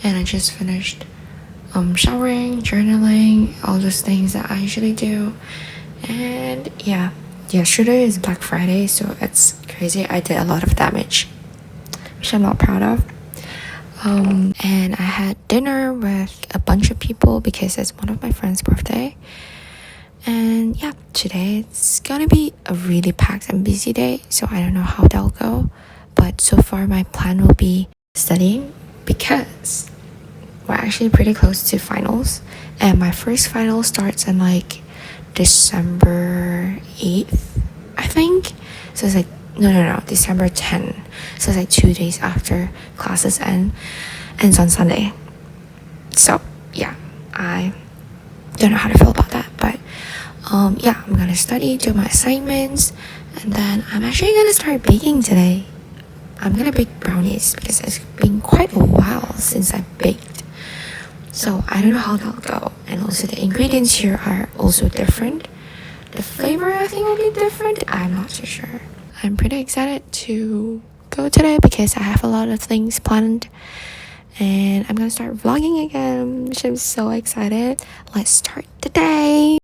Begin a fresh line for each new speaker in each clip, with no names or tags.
and I just finished showering, journaling, all those things that I usually do. And yeah, yesterday is Black Friday, so it's crazy. I did a lot of damage, which I'm not proud of. And I had dinner with a bunch of people because it's one of my friend's birthday. And yeah, today it's gonna be a really packed and busy day, so I don't know how that'll go. But so far my plan will be studying because we're actually pretty close to finals, and my first final starts in like December 8th, I think. So it's like no, December 10th. So it's like 2 days after classes end, and it's on Sunday. So yeah, I don't know how to feel about that, but yeah, I'm gonna study, do my assignments, and then I'm actually gonna start baking today. I'm gonna bake brownies because it's been quite a while since I baked. So I don't know how that'll go. And also the ingredients here are also different. The flavor I think will be different. I'm not so sure. I'm pretty excited to go today because I have a lot of things planned. And I'm gonna start vlogging again, which I'm so excited. Let's start the day.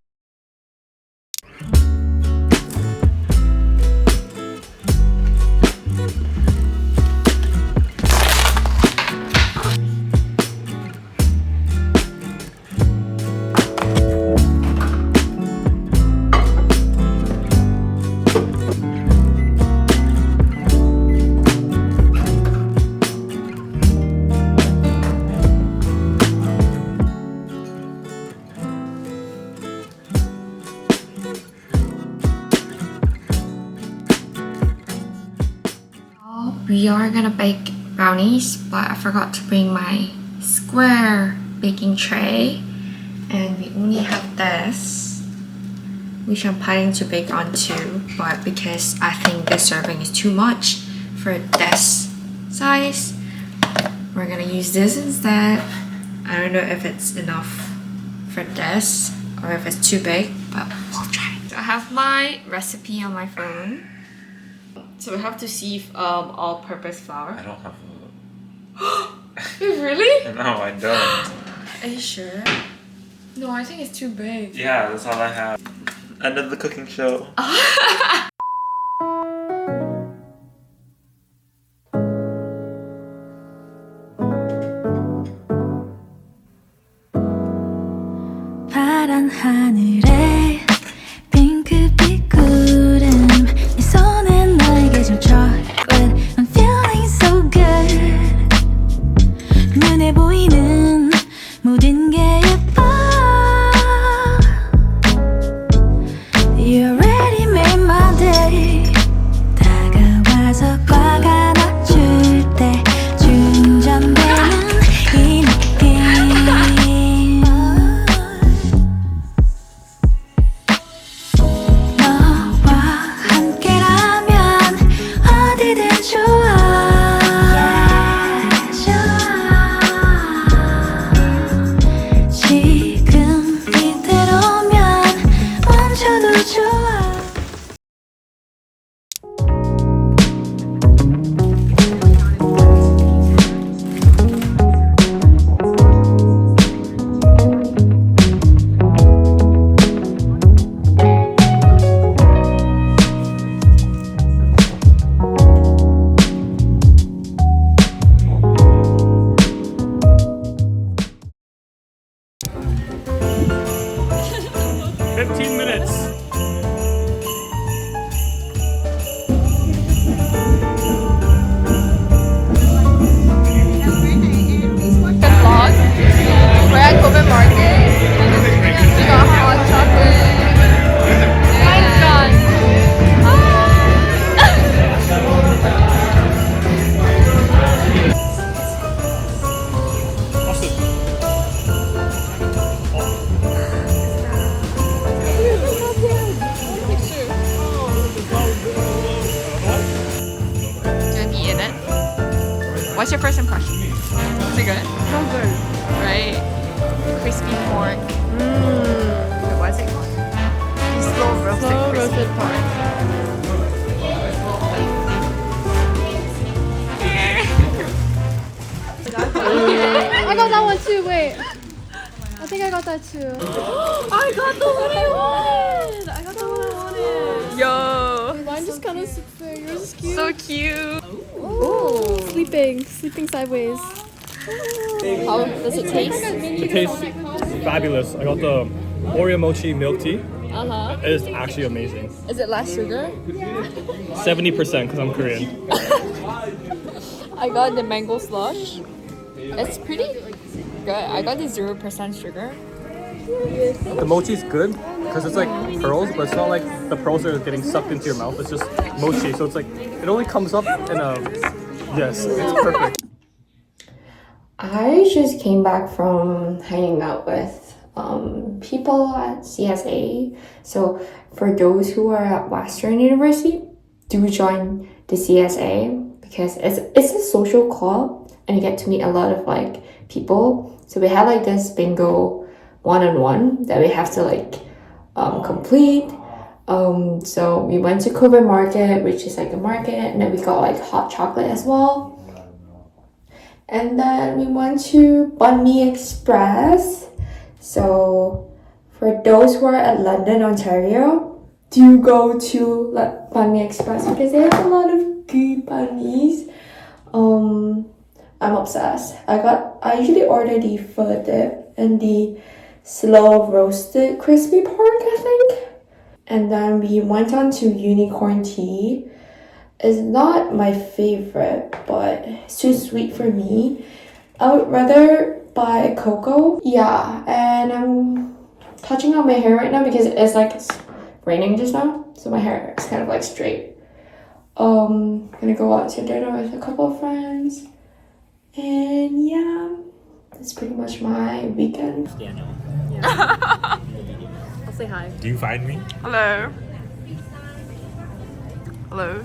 We are gonna bake brownies, but I forgot to bring my square baking tray, and we only have this, which I'm planning to bake onto, but because I think this serving is too much for this size, we're gonna use this instead. I don't know if it's enough for this or if it's too big, but we'll try. So I have my recipe on my phone. So we have to sieve all-purpose flour.
I don't have
Really?
No, I don't.
Are you sure? No, I think it's too big.
Yeah, that's all I have. End of the cooking show.
파란 하늘에 핑크빛 구름 네 손에 날개 좀 chocolate I'm feeling so good 눈에 보이는 모든 게 예뻐 You already made my day 다가와서 꽉 안아줄 때 충전되는 이 느낌 What's your first impression? Is it good?
So good.
Right? Crispy pork.
What's it called? Slow roasted pork.
got that one too. Wait. I think I got that too.
I got the one I wanted. I got the one I wanted. Yo.
Mine just kind of super. Yours is cute.
So cute.
Oh, sleeping sideways.
How does it taste?
It tastes fabulous. I got the Oreo mochi milk tea.
Uh-huh.
It is actually amazing.
Is it less sugar?
70% because I'm Korean.
I got the mango slush. It's pretty good. I got the 0% sugar.
The mochi is good because it's like pearls, but it's not like the pearls are getting sucked into your mouth. It's just mochi, so it's like it only comes up in a yes. It's perfect.
I just came back from hanging out with people at CSA. So for those who are at Western University, do join the CSA because it's a social club and you get to meet a lot of like people. So we had like this bingo one-on-one that we have to like complete. So we went to Kobe Market, which is like a market, and then we got like hot chocolate as well. And then we went to Banh Mi Express. So for those who are at London, Ontario, do go to Banh Mi Express because they have a lot of good banh mis. I'm obsessed. I usually order the pho dip and the slow roasted crispy pork, I think. And then we went on to unicorn tea. It's not my favorite, but it's too sweet for me. I would rather buy cocoa. Yeah, and I'm touching on my hair right now because it's like it's raining just now, so my hair is kind of like straight. Gonna go out to dinner with a couple of friends, and yeah, that's pretty much my weekend.
I'll say hi.
Do you find me?
Hello. Hello.